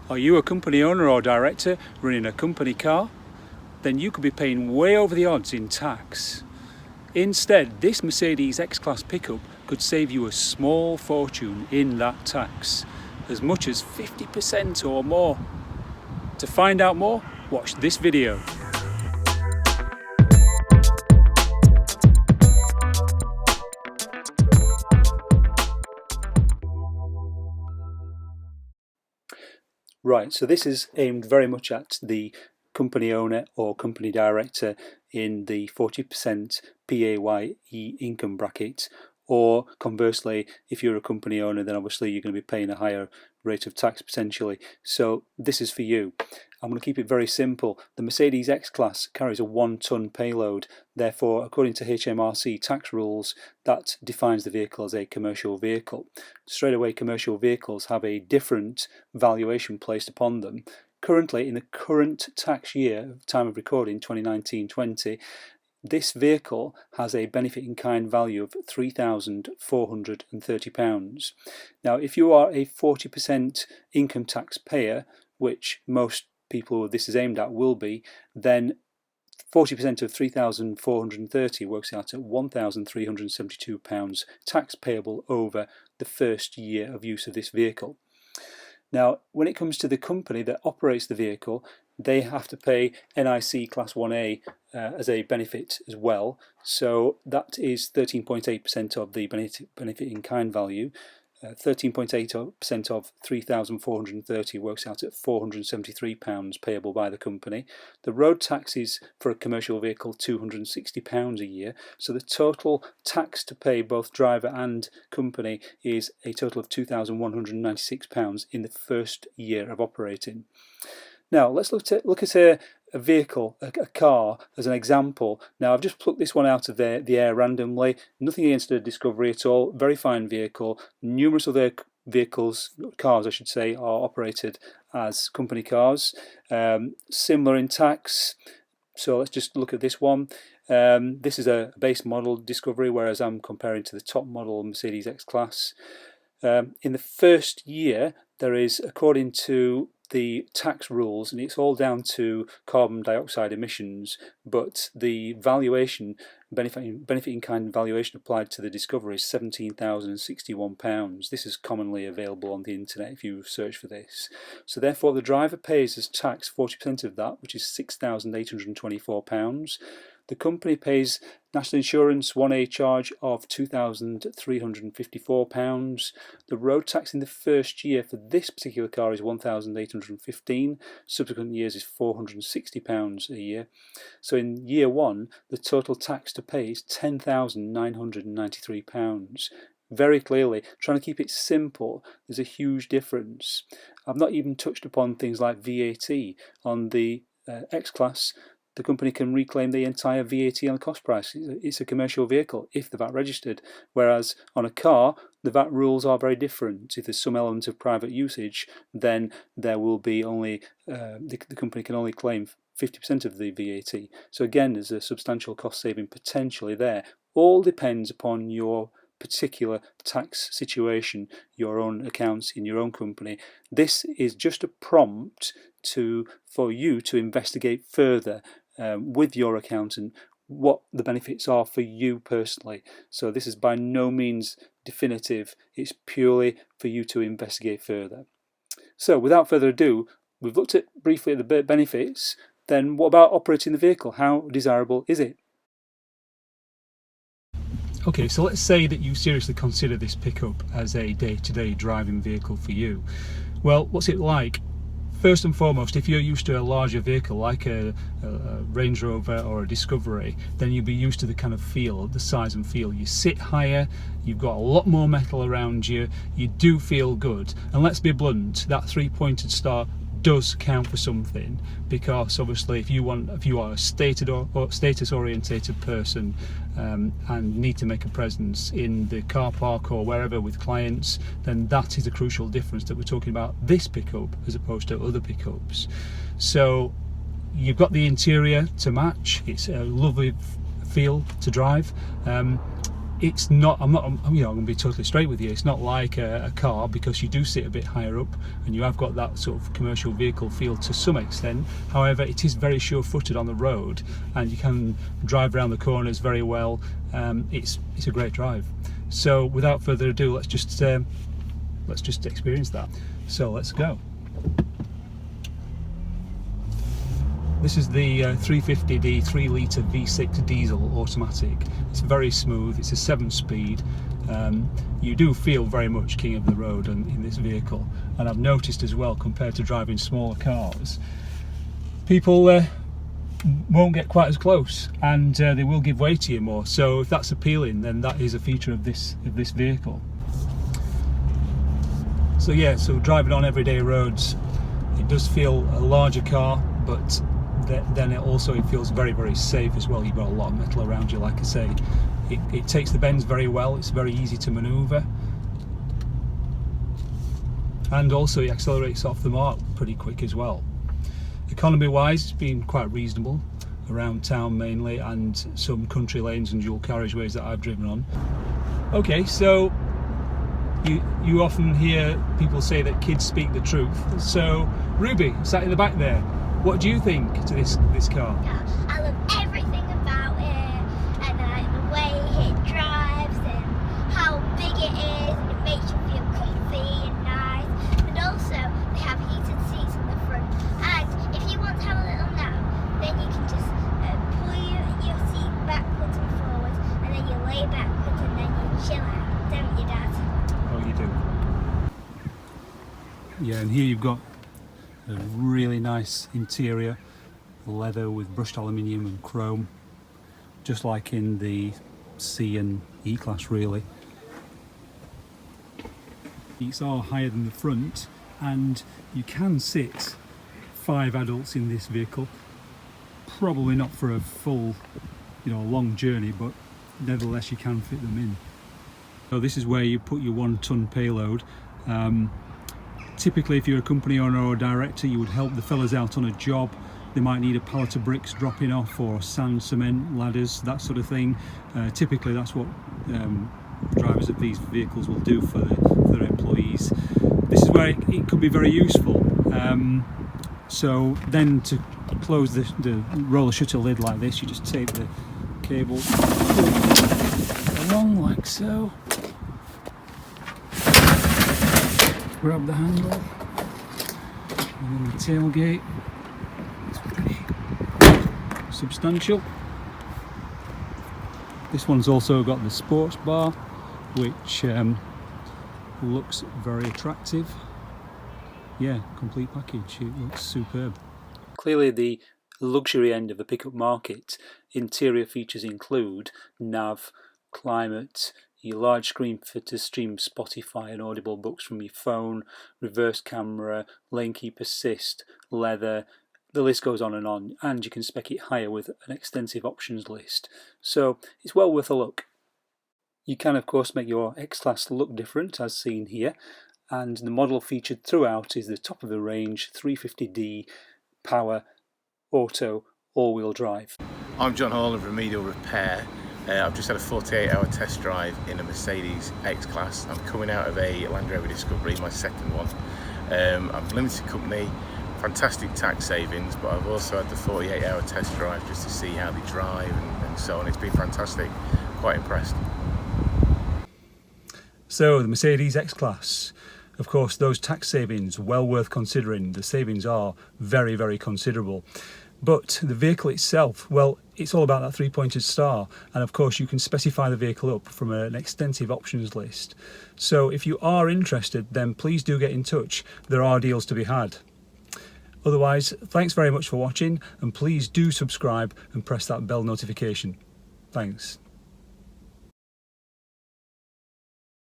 Are you a company owner or director running a company car? Then you could be paying way over the odds in tax. Instead, this Mercedes X-Class pickup could save you a small fortune in that tax, as much as 50% or more. To find out more, watch this video. Right, so this is aimed very much at the company owner or company director in the 40% PAYE income bracket, or conversely, if you're a company owner, then obviously you're going to be paying a higher rate of tax potentially. So this is for you. I'm going to keep it very simple. The Mercedes X-Class carries a 1-ton payload. Therefore, according to HMRC tax rules, that defines the vehicle as a commercial vehicle. Straight away, commercial vehicles have a different valuation placed upon them. Currently, in the current tax year, time of recording, 2019-20, this vehicle has a benefit in kind value of £3,430. Now, if you are a 40% income tax payer, which most people this is aimed at will be, then 40% of 3,430 works out at £1,372 tax payable over the first year of use of this vehicle. Now, when it comes to the company that operates the vehicle, they have to pay NIC Class 1A as a benefit as well. So that is 13.8% of the benefit in kind value. 13.8% of 3,430 works out at £473 payable by the company. The road tax is for a commercial vehicle £260 a year, so the total tax to pay both driver and company is a total of £2,196 in the first year of operating. Now let's look at a vehicle, a car, as an example. Now I've just plucked this one out of the air randomly, nothing against the Discovery at all, very fine vehicle. Numerous other cars I should say, are operated as company cars, similar in tax. So let's just look at this one. This is a base model Discovery, whereas I'm comparing to the top model Mercedes X-Class. In the first year, there is, according to the tax rules, and it's all down to carbon dioxide emissions, but the valuation, benefit in kind valuation applied to the Discovery is £17,061. This is commonly available on the internet if you search for this. So therefore the driver pays as tax 40% of that, which is £6,824. The company pays national insurance 1A charge of £2,354. The road tax in the first year for this particular car is £1,815. Subsequent years is £460 a year. So in year one, the total tax to pay is £10,993. Very clearly, trying to keep it simple, there's a huge difference. I've not even touched upon things like VAT. On the X-Class, the company can reclaim the entire VAT on the cost price. It's a commercial vehicle if the VAT registered, whereas on a car the VAT rules are very different. If there's some element of private usage, then there will be only the company can only claim 50% of the VAT. So again, there's a substantial cost saving potentially there. All depends upon your particular tax situation, your own accounts in your own company. This is just a prompt for you to investigate further with your accountant what the benefits are for you personally. So this is by no means definitive, it's purely for you to investigate further. So without further ado, we've looked at briefly at the benefits. Then what about operating the vehicle? How desirable is it? Okay, so let's say that you seriously consider this pickup as a day-to-day driving vehicle for you. Well, what's it like? First and foremost, if you're used to a larger vehicle like a Range Rover or a Discovery, then you'll be used to the kind of feel, the size and feel. You sit higher, you've got a lot more metal around you, you do feel good. And let's be blunt, that three-pointed star does count for something, because obviously if you are a status orientated person and need to make a presence in the car park or wherever with clients, then that is a crucial difference that we're talking about this pickup as opposed to other pickups. So you've got the interior to match, it's a lovely feel to drive. it's not, I'm going to be totally straight with you, it's not like a car, because you do sit a bit higher up and you have got that sort of commercial vehicle feel to some extent. However, it is very sure-footed on the road and you can drive around the corners very well. It's a great drive. So without further ado, let's just experience that. So let's go. This is the 350D 3-litre V6 diesel automatic. It's very smooth, it's a 7-speed. You do feel very much king of the road in this vehicle. And I've noticed as well, compared to driving smaller cars, people won't get quite as close, and they will give way to you more. So if that's appealing, then that is a feature of this vehicle. So yeah, so driving on everyday roads, it does feel a larger car, but then it feels very, very safe as well. You've got a lot of metal around you, like I say. It takes the bends very well, it's very easy to manoeuvre, and also it accelerates off the mark pretty quick as well. Economy wise, it's been quite reasonable around town mainly, and some country lanes and dual carriageways that I've driven on. Okay, so you often hear people say that kids speak the truth. So Ruby, sat in the back there, what do you think to this car? Yeah, I love everything about it, and the way it drives and how big it is, and it makes you feel comfy and nice. And also they have heated seats in the front, and if you want to have a little nap, then you can just pull your seat backwards and forwards, and then you lay backwards and then you chill out, don't you, Dad? Oh, you do. Yeah, and here you've got a really nice interior, leather with brushed aluminium and chrome, just like in the C and E class really. Seats are higher than the front, and you can sit 5 adults in this vehicle. Probably not for a full, long journey, but nevertheless you can fit them in. So this is where you put your 1-ton payload. Typically, if you're a company owner or a director, you would help the fellas out on a job. They might need a pallet of bricks dropping off, or sand, cement, ladders, that sort of thing. Typically that's what drivers of these vehicles will do for their employees. This is where it could be very useful. So then to close the roller shutter lid like this, you just tape the cable along like so. Grab the handle, and then the tailgate. It's pretty substantial. This one's also got the sports bar, which looks very attractive. Yeah, complete package, it looks superb. Clearly the luxury end of the pickup market. Interior features include nav, climate, your large screen to stream Spotify and Audible books from your phone, reverse camera, lane keep assist, leather, the list goes on, and you can spec it higher with an extensive options list. So it's well worth a look. You can of course make your X-Class look different, as seen here, and the model featured throughout is the top of the range 350D power auto all-wheel drive. I'm John Hall of Remedial Repair. I've just had a 48-hour test drive in a Mercedes X-Class. I'm coming out of a Land Rover Discovery, my second one. I'm a limited company, fantastic tax savings, but I've also had the 48-hour test drive just to see how they drive and so on. It's been fantastic, quite impressed. So the Mercedes X-Class, of course those tax savings, well worth considering. The savings are very, very considerable. But the vehicle itself, well, it's all about that 3-pointed star, and of course you can specify the vehicle up from an extensive options list. So if you are interested, then please do get in touch. There are deals to be had. Otherwise, thanks very much for watching, and please do subscribe and press that bell notification. Thanks.